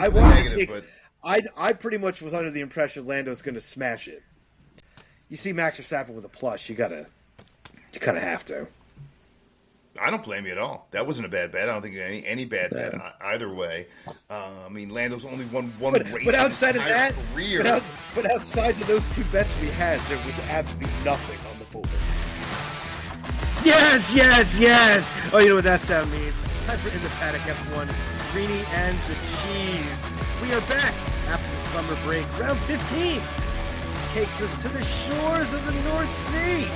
wanted to take. but I pretty much was under the impression Lando's going to smash it. You see Max Verstappen with a plus, you kind of have to. I don't blame you at all. That wasn't a bad bet. I don't think any bad bet either way. I mean, Lando's only won one race but outside in his of that, career. But outside of those two bets we had, there was absolutely nothing on the board. Yes! Oh, you know what that sound means? Time for In the Paddock F1, Greeny and the Cheese. We are back after the summer break. Round 15 takes us to the shores of the North Sea.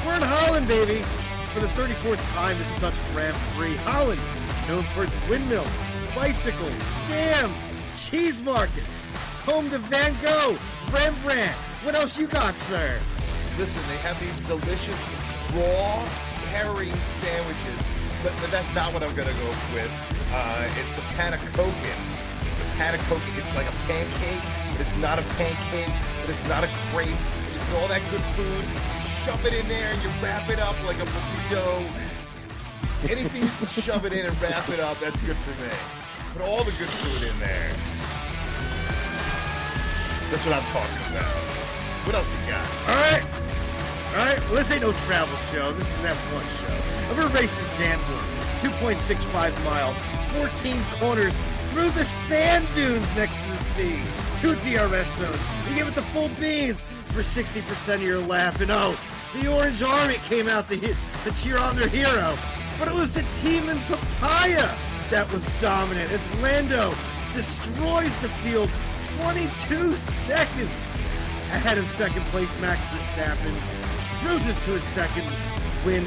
We're in Holland, baby. For the 34th time, this is Dutch Grand Prix. Holland, known for its windmills, bicycles, dams, cheese markets, home to Van Gogh, Rembrandt. What else you got, sir? Listen, they have these delicious raw herring sandwiches, but that's not what I'm going to go with. It's the panakoken. The panakoken, it's like a pancake, but it's not a pancake, but it's not a crepe. You put all that good food, shove it in there and you wrap it up like a burrito. Anything you can shove it in and wrap it up, that's good for me. Put all the good food in there. That's what I'm talking about. What else you got? All right. Well, this ain't no travel show. This is an F1 show. We're racing Zandvoort, 2.65 miles, 14 corners through the sand dunes next to the sea. 2 DRS zones. You give it the full beans for 60% of your lap. And the Orange Army came out to cheer on their hero. But it was the team in Papaya that was dominant as Lando destroys the field 22 seconds ahead of second place Max Verstappen. Cruises to his second win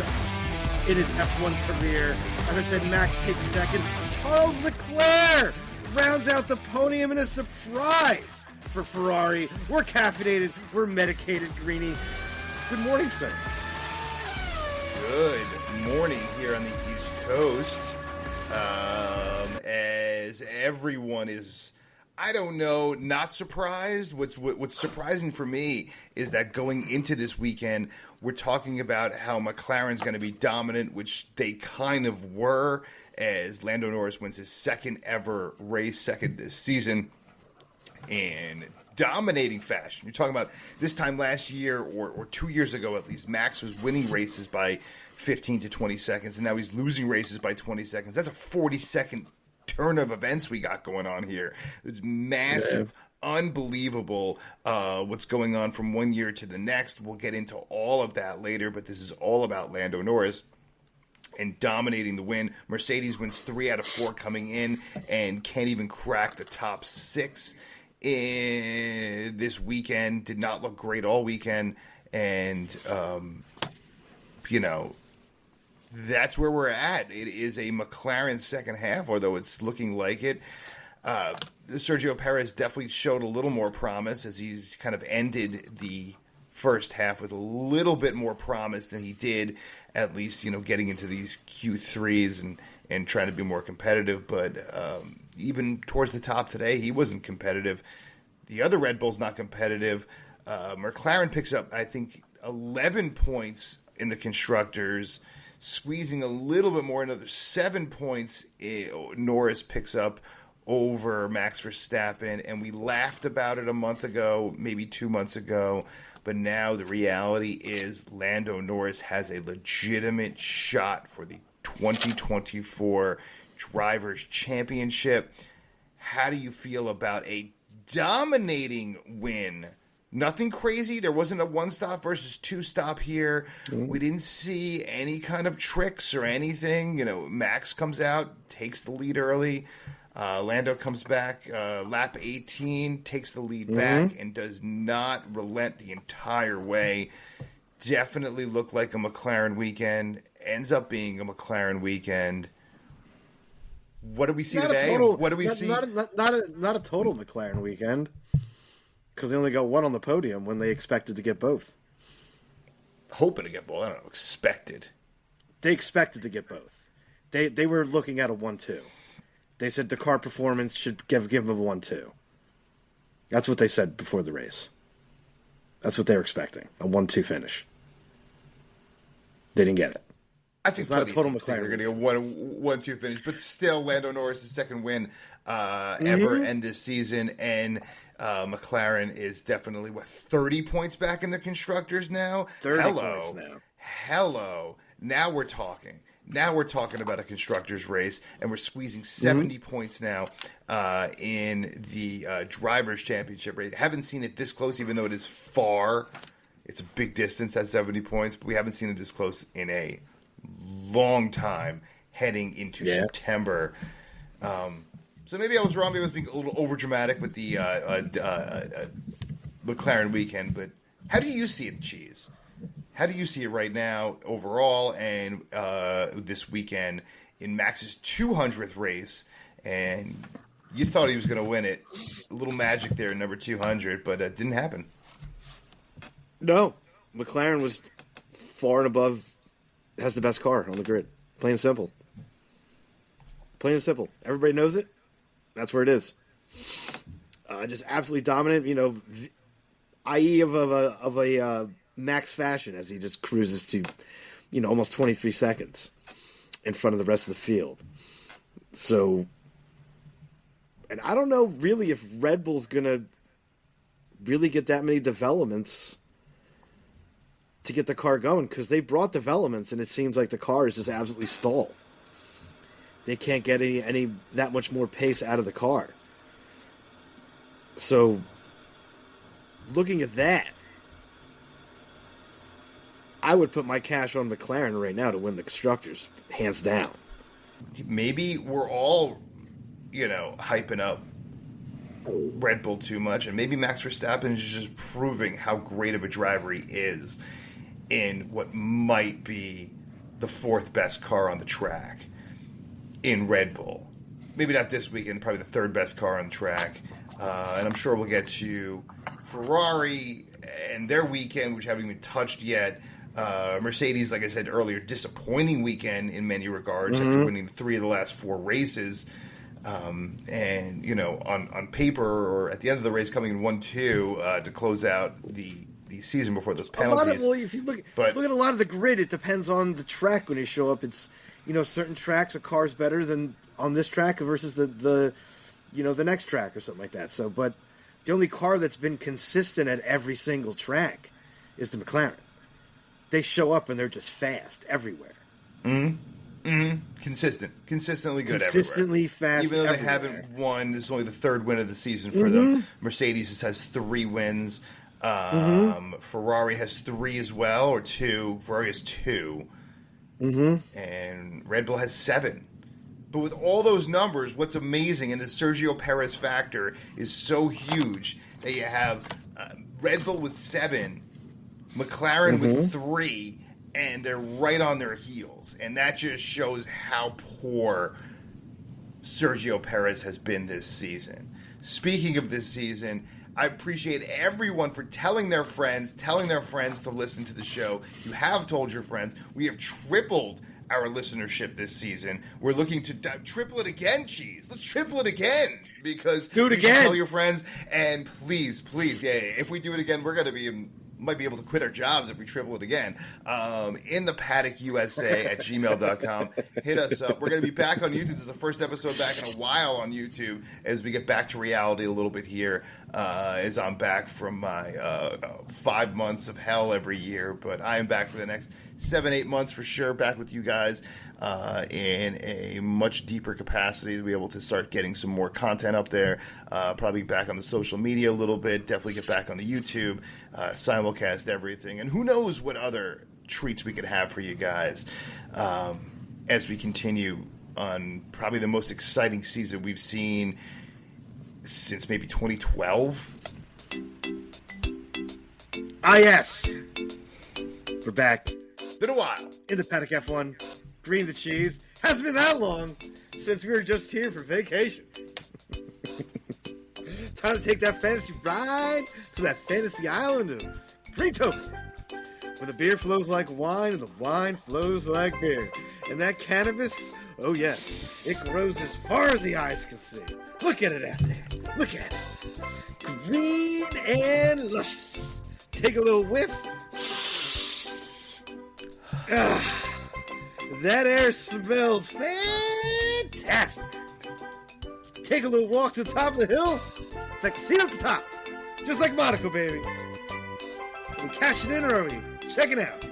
in his F1 career. As I said, Max takes second. Charles Leclerc rounds out the podium in a surprise for Ferrari. We're caffeinated. We're medicated, Greeny. Good morning, sir. Good morning here on the East Coast. As everyone is, I don't know, not surprised. What's surprising for me is that going into this weekend, we're talking about how McLaren's going to be dominant, which they kind of were, as Lando Norris wins his second ever race, second this season, in dominating fashion. You're talking about this time last year, or 2 years ago at least, Max was winning races by 15 to 20 seconds, and now he's losing races by 20 seconds. That's a 40-second turn of events we got going on here. It's massive, unbelievable what's going on from one year to the next. We'll get into all of that later, but this is all about Lando Norris and dominating the win. Mercedes wins 3 out of 4 coming in and can't even crack the top 6 in this weekend. Did not look great all weekend, and that's where we're at. It is a McLaren second half, although it's looking like it. Sergio Perez definitely showed a little more promise as he's kind of ended the first half with a little bit more promise than he did, at least, getting into these Q3s and trying to be more competitive. But even towards the top today, he wasn't competitive. The other Red Bull's not competitive. McLaren picks up, I think, 11 points in the Constructors, squeezing a little bit more, another 7 points Norris picks up over Max Verstappen, and we laughed about it a month ago, maybe 2 months ago, but now the reality is Lando Norris has a legitimate shot for the 2024 Drivers' Championship. How do you feel about a dominating win? Nothing crazy. There wasn't a 1-stop versus 2-stop here. We didn't see any kind of tricks or anything. Max comes out, takes the lead early. Lando comes back, lap 18, takes the lead back, and does not relent the entire way. Definitely looked like a McLaren weekend. Ends up being a McLaren weekend. What do we see today? What do we see? Not a total McLaren weekend. Because they only got one on the podium when they expected to get both. Hoping to get both. I don't know. Expected. They expected to get both. They were looking at a 1-2. They said the car performance should give them a 1-2. That's what they said before the race. That's what they were expecting. A 1-2 finish. They didn't get it. I think it's not a total are McLaren. going to go 1-2 finish, but still, Lando Norris' second win ever and this season, and McLaren is definitely 30 points back in the constructors now. 30 points now. Hello, now we're talking. Now we're talking about a constructors race, and we're squeezing 70 points now in the drivers' championship race. Haven't seen it this close, even though it is far. It's a big distance at 70 points, but we haven't seen it this close in a long time heading into September. So maybe I was wrong. Maybe I was being a little overdramatic with the McLaren weekend. But how do you see it, Cheese? How do you see it right now overall and this weekend in Max's 200th race? And you thought he was going to win it. A little magic there in number 200, but it didn't happen. No. McLaren was far and above, has the best car on the grid. Plain and simple. Plain and simple. Everybody knows it. That's where it is. Just absolutely dominant, i.e. of a Max fashion as he just cruises to, almost 23 seconds in front of the rest of the field. So, and I don't know really if Red Bull's going to really get that many developments to get the car going, because they brought developments and it seems like the car is just absolutely stalled. They can't get any that much more pace out of the car. So, looking at that, I would put my cash on McLaren right now to win the constructors, hands down. Maybe we're all, hyping up Red Bull too much, and maybe Max Verstappen is just proving how great of a driver he is in what might be the fourth best car on the track in Red Bull. Maybe not this weekend, probably the third best car on the track. And I'm sure we'll get to Ferrari and their weekend, which haven't even touched yet. Mercedes, like I said earlier, disappointing weekend in many regards after winning 3 of the last 4 races. And, on paper or at the end of the race coming in 1-2 to close out the season before those penalties. If you look at a lot of the grid, it depends on the track when you show up. It's, certain tracks a car's better than on this track versus the next track or something like that. So, but the only car that's been consistent at every single track is the McLaren. They show up and they're just fast everywhere. Consistently good Consistently everywhere. fast Even though everywhere. they haven't won, this is only the third win of the season for them. Mercedes has 3 wins. Ferrari has 3 as well, or 2. Ferrari has 2. And Red Bull has 7. But with all those numbers, what's amazing, and the Sergio Perez factor is so huge, that you have Red Bull with 7, McLaren with 3, and they're right on their heels. And that just shows how poor Sergio Perez has been this season. Speaking of this season, I appreciate everyone for telling their friends to listen to the show. You have told your friends. We have tripled our listenership this season. We're looking to triple it again, Cheese. Let's triple it again, because do it you should again. Tell your friends, and please, if we do it again, we're going to might be able to quit our jobs if we triple it again. In the Paddock USA at gmail.com. Hit us up. We're going to be back on YouTube. This is the first episode back in a while on YouTube as we get back to reality a little bit here, as I'm back from my 5 months of hell every year. But I am back for the next 7-8 months for sure, back with you guys in a much deeper capacity to be able to start getting some more content up there. Probably back on the social media a little bit. Definitely get back on the YouTube, simulcast everything. And who knows what other treats we could have for you guys as we continue on probably the most exciting season we've seen since maybe 2012. Ah, yes. We're back. Been a while. In the Paddock F1. Green the cheese. Hasn't been that long since we were just here for vacation. Time to take that fantasy ride to that fantasy island of Greentopia, where the beer flows like wine and the wine flows like beer. And that cannabis, oh yes, it grows as far as the eyes can see. Look at it out there. Look at it. Green and luscious. Take a little whiff. That air smells fantastic. Take a little walk to the top of the hill. It's like a seat at the top. Just like Monaco, baby. Are we cashing in or are we checking out?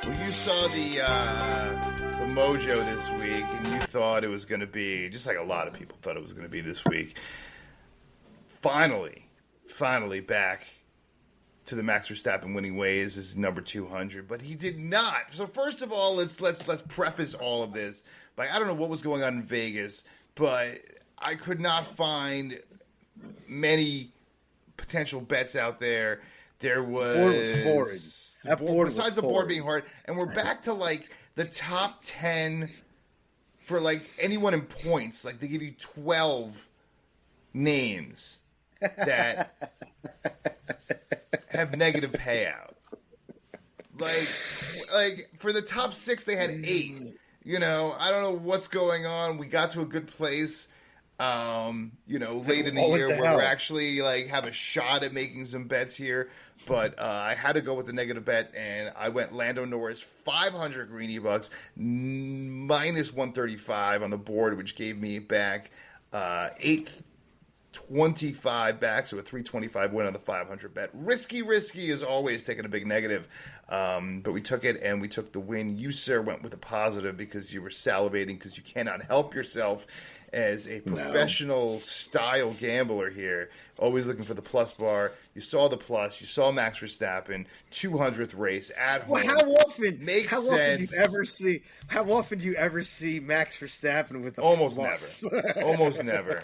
Well, you saw the Mojo this week, and you thought it was going to be, just like a lot of people thought it was going to be this week. Finally back to the Max Verstappen winning ways is number 200, but he did not. So first of all, let's preface all of this by, I don't know what was going on in Vegas, but I could not find many potential bets out there. There was... The board was horrid. Besides the board being hard, and we're back to like the top 10 for like anyone in points. Like they give you 12 names that have negative payout. Like for the top 6, they had 8. You know, I don't know what's going on. We got to a good place, late in the year where we're actually like have a shot at making some bets here. But I had to go with the negative bet, and I went Lando Norris 500 greeny bucks minus 135 on the board, which gave me back 825 back, so a 325 win on the 500 bet. Risky as always, taking a big negative. But we took it, and we took the win. You, sir, went with a positive because you were salivating because you cannot help yourself as a professional style gambler here. Always looking for the plus bar. You saw the plus. You saw Max Verstappen, 200th race at home. Well, how often do you ever see Max Verstappen with the Almost plus? never. Almost never.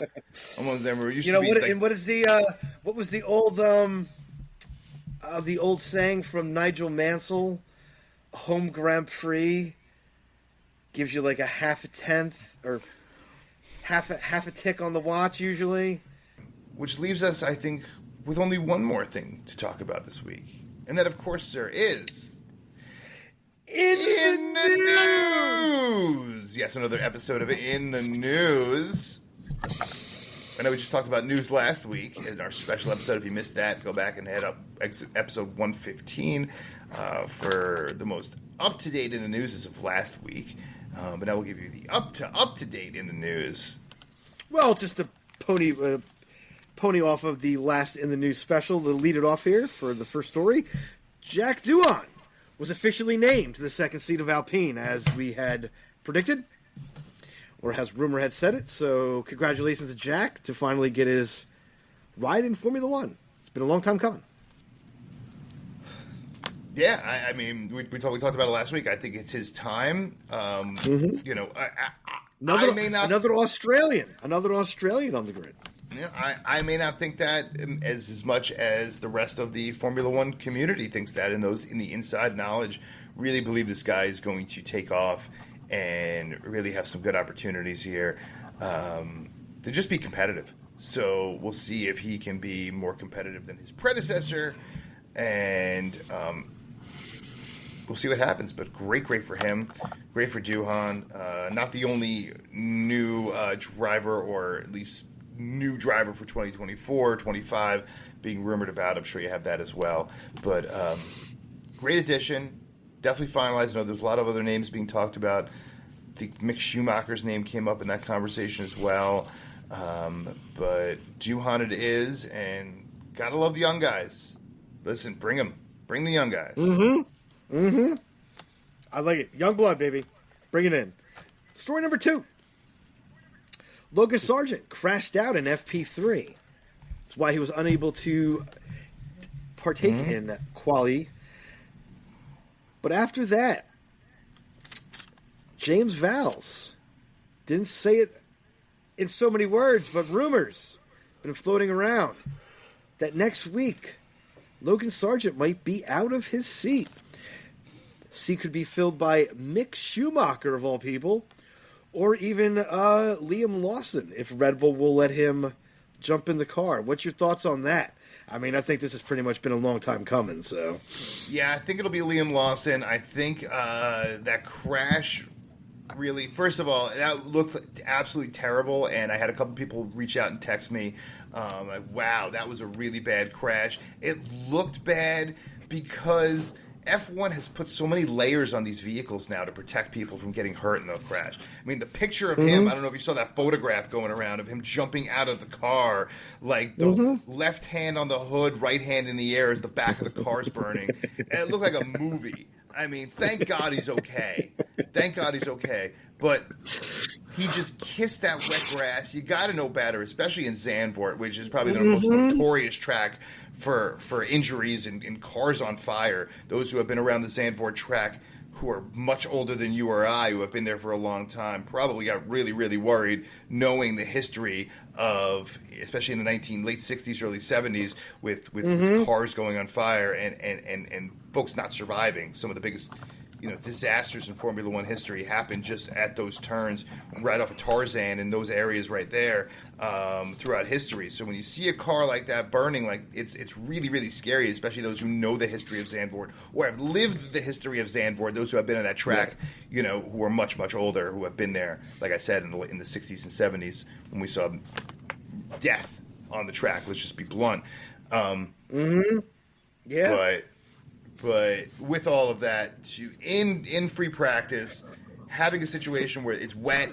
What was the old saying from Nigel Mansell? Home Grand Prix gives you like a half a tenth or half a tick on the watch usually. Which leaves us, I think, with only one more thing to talk about this week. And that, of course, sir, is... In the News! Yes, another episode of In the News. I know we just talked about news last week in our special episode. If you missed that, go back and head up episode 115 for the most up-to-date in the news as of last week. But now we'll give you the up-to-date in the news. Well, just a pony off of the last in the news special to lead it off here for the first story. Jack Doohan was officially named to the second seat of Alpine as we had predicted, or as rumor had said it. So congratulations to Jack to finally get his ride in Formula One. It's been a long time coming. Yeah, I mean, we talked about it last week. I think it's his time. Another Australian on the grid. Yeah, I may not think that as much as the rest of the Formula One community thinks that. And those in the inside knowledge really believe this guy is going to take off and really have some good opportunities here to just be competitive. So we'll see if he can be more competitive than his predecessor, and we'll see what happens. But great for him. Great for Doohan. Not the only new driver, or at least new driver for 2024, 25 being rumored about. I'm sure you have that as well. But great addition. Definitely finalized. I know there's a lot of other names being talked about. I think Mick Schumacher's name came up in that conversation as well. But Doohan it is, and gotta love the young guys. Listen, bring them. Bring the young guys. I like it. Young blood, baby. Bring it in. Story number 2. Logan Sargent crashed out in FP3. That's why he was unable to partake in quali. But after that, James Vowles didn't say it in so many words, but rumors been floating around that next week Logan Sargent might be out of his seat. The seat could be filled by Mick Schumacher, of all people, or even Liam Lawson, if Red Bull will let him jump in the car. What's your thoughts on that? I mean, I think this has pretty much been a long time coming. So, yeah, I think it'll be Liam Lawson. I think that crash really, first of all, that looked absolutely terrible, and I had a couple people reach out and text me, like, wow, that was a really bad crash. It looked bad because F1 has put so many layers on these vehicles now to protect people from getting hurt in the crash. I mean, the picture of him, I don't know if you saw that photograph going around of him jumping out of the car, like the left hand on the hood, right hand in the air as the back of the car's burning. And it looked like a movie. I mean, thank God he's okay. Thank God he's okay. But he just kissed that wet grass. You got to know better, especially in Zandvoort, which is probably the most notorious track for injuries and cars on fire. Those who have been around the Zandvoort track, who are much older than you or I, who have been there for a long time, probably got really, really worried knowing the history of, especially in the late 60s, early 70s, with cars going on fire and folks not surviving. Some of the biggest disasters in Formula One history happened just at those turns, right off of Tarzan in those areas right there throughout history. So when you see a car like that burning, like it's really, really scary, especially those who know the history of Zandvoort or have lived the history of Zandvoort, those who have been on that track, who are much, much older, who have been there, like I said, in the 60s and 70s when we saw death on the track. Let's just be blunt. Yeah. But with all of that, in free practice, having a situation where it's wet,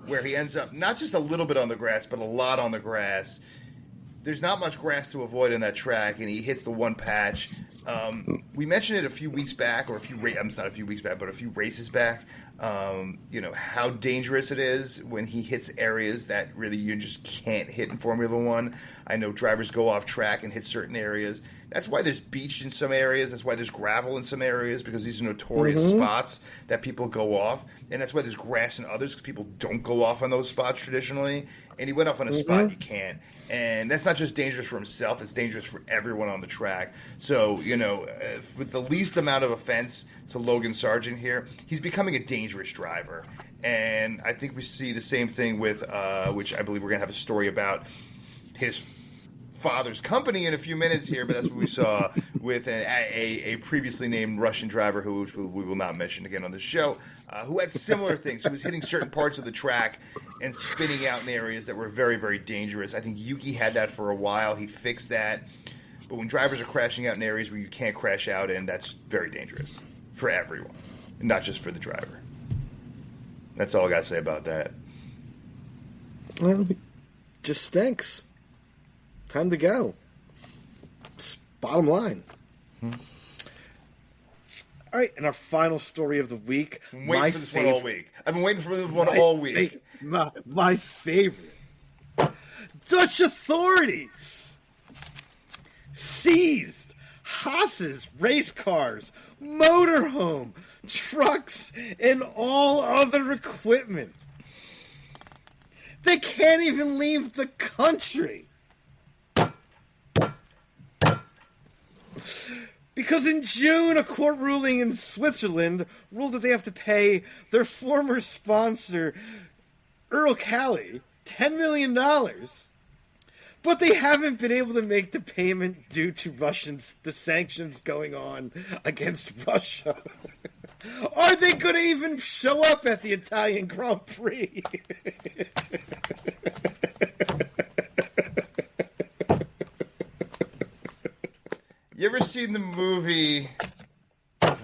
where he ends up not just a little bit on the grass, but a lot on the grass. There's not much grass to avoid in that track, and he hits the one patch. We mentioned it a few weeks back, or not a few weeks back, but a few races back. How dangerous it is when he hits areas that really you just can't hit in Formula One. I know drivers go off track and hit certain areas. That's why there's beach in some areas. That's why there's gravel in some areas, because these are notorious spots that people go off. And that's why there's grass in others, because people don't go off on those spots traditionally. And he went off on a spot you can't. And that's not just dangerous for himself, it's dangerous for everyone on the track. So, with the least amount of offense to Logan Sargent here, he's becoming a dangerous driver. And I think we see the same thing with, which I believe we're going to have a story about, his father's company in a few minutes here, but that's what we saw with a previously named Russian driver who we will not mention again on the show, who had similar things. He was hitting certain parts of the track and spinning out in areas that were very, very dangerous. I think Yuki had that for a while. He fixed that. But when drivers are crashing out in areas where you can't crash out in, that's very dangerous for everyone, not just for the driver. That's all I got to say about that. Well, just stinks. Time to go. Bottom line. All right, and our final story of the week. I'm waiting for this one all week. I've been waiting for this one all week. My favorite. Dutch authorities seized Haas's race cars, motorhome, trucks, and all other equipment. They can't even leave the country. Because in June, a court ruling in Switzerland ruled that they have to pay their former sponsor, Earl Cali, $10 million. But they haven't been able to make the payment due to the sanctions going on against Russia. Are they going to even show up at the Italian Grand Prix? You ever seen the movie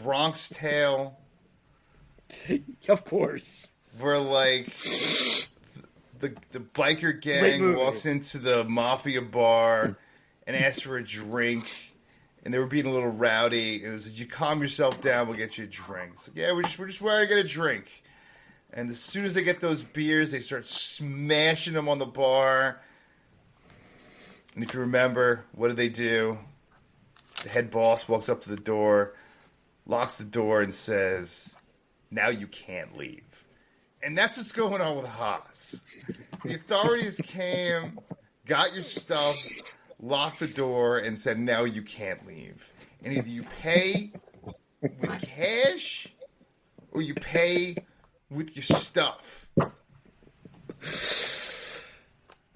Bronx Tale? Of course. Where, like, the biker gang walks into the mafia bar and asks for a drink, and they were being a little rowdy, and it says, "You calm yourself down, we'll get you a drink." It's like, yeah, we're just where I get a drink. And as soon as they get those beers, they start smashing them on the bar. And if you remember, what do? The head boss walks up to the door, locks the door, and says, "Now you can't leave." And that's what's going on with Haas. The authorities came, got your stuff, locked the door, and said, "Now you can't leave." And either you pay with cash or you pay with your stuff.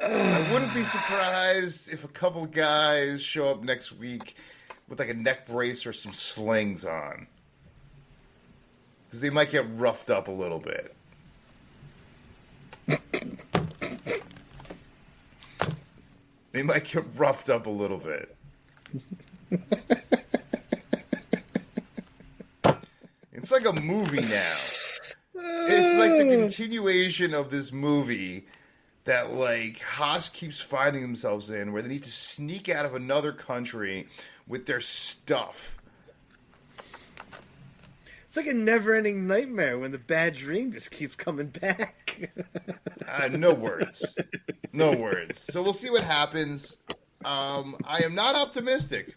I wouldn't be surprised if a couple guys show up next week with like a neck brace or some slings on. Because they might get roughed up a little bit. They might get roughed up a little bit. like a movie now. It's like the continuation of this movie that, like, Haas keeps finding themselves in, where they need to sneak out of another country with their stuff. It's like a never-ending nightmare when the bad dream just keeps coming back. No words. No words. So we'll see what happens. I am not optimistic.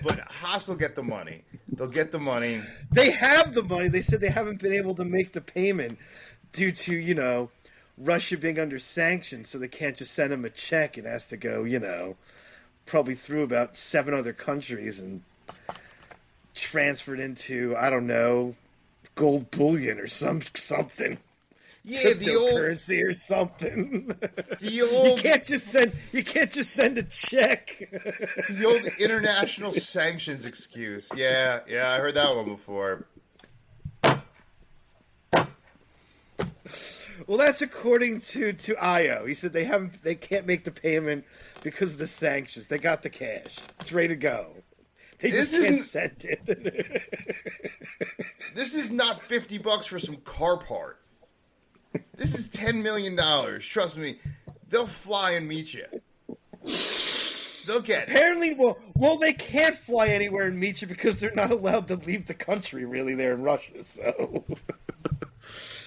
But Haas will get the money. They'll get the money. They have the money. They said they haven't been able to make the payment due to, Russia being under sanctions, so they can't just send them a check. It has to go, probably through about 7 other countries and transferred into, I don't know, gold bullion or something. Yeah, the old currency or something. The old you can't just send a check. The old international sanctions excuse. Yeah, I heard that one before. Well, that's according to Io. He said they can't make the payment because of the sanctions. They got the cash. It's ready to go. They just can't send it. This is not $50 for some car part. This is $10 million. Trust me, they'll fly and meet you. They'll get it. Apparently, well, they can't fly anywhere and meet you because they're not allowed to leave the country, really, there in Russia, so...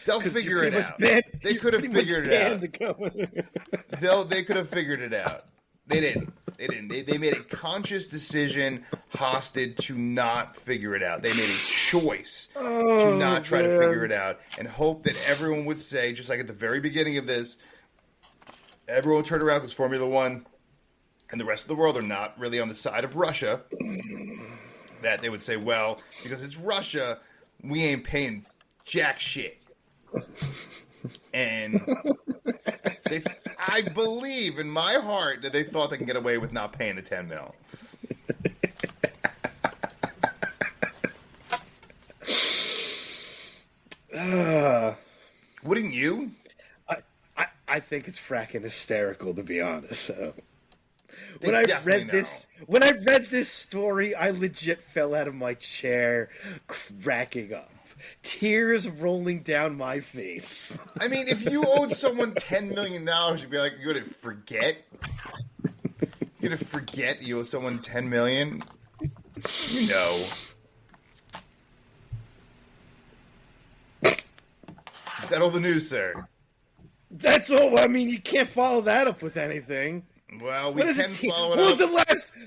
They'll figure it out. They could have figured it out. They could have figured it out. They didn't. They made a conscious decision, hostage, to not figure it out. They made a choice to not try to figure it out and hope that everyone would say, just like at the very beginning of this, everyone turned around because Formula One and the rest of the world are not really on the side of Russia, that they would say, well, because it's Russia, we ain't paying jack shit. And I believe in my heart that they thought they can get away with not paying the $10 million. Wouldn't you? I think it's fracking hysterical, to be honest. So when I read this story, I legit fell out of my chair, cracking up. Tears rolling down my face. I mean, if you owed someone $10 million, you'd be like, you're going to forget? You're going to forget you owe someone $10 million? You know. Is that all the news, sir? That's all. I mean, you can't follow that up with anything. Well, we can follow it up.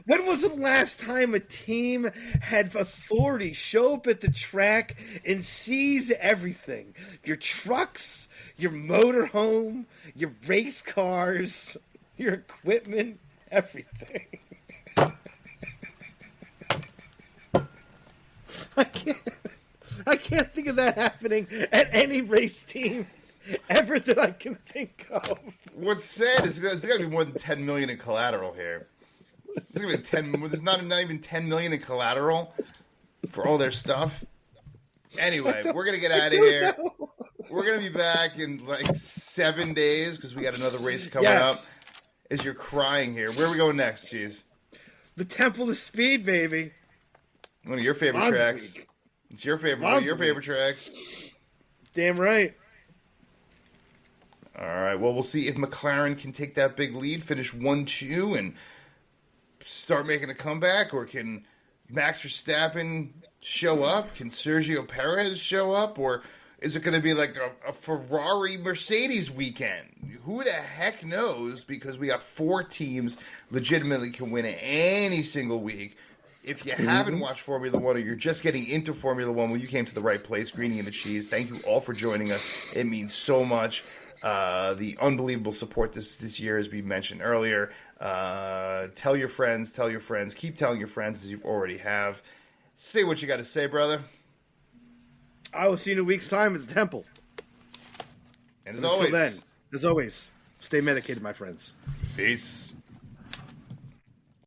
When was the last time a team had authority show up at the track and seize everything? Your trucks, your motorhome, your race cars, your equipment, everything. I can't think of that happening at any race team ever that I can think of. What's sad is there's got to be more than $10 million in collateral here. There's not even $10 million in collateral for all their stuff. Anyway, we're gonna get out of here. We're gonna be back in like 7 days because we got another race coming up. As you're crying here, where are we going next, Cheese? The Temple of Speed, baby. One of your favorite tracks. It's your favorite. One of your favorite tracks. Damn right. All right, well, we'll see if McLaren can take that big lead, finish 1-2, and start making a comeback, or can Max Verstappen show up? Can Sergio Perez show up? Or is it going to be like a Ferrari-Mercedes weekend? Who the heck knows, because we got 4 teams legitimately can win any single week. If you haven't watched Formula One, or you're just getting into Formula One, well, you came to the right place, Greenie and the Cheese. Thank you all for joining us. It means so much. The unbelievable support this year, as we mentioned earlier. Tell your friends. Keep telling your friends, as you've already have. Say what you got to say, brother. I will see you in a week's time at the Temple. And until then, as always, stay medicated, my friends. Peace.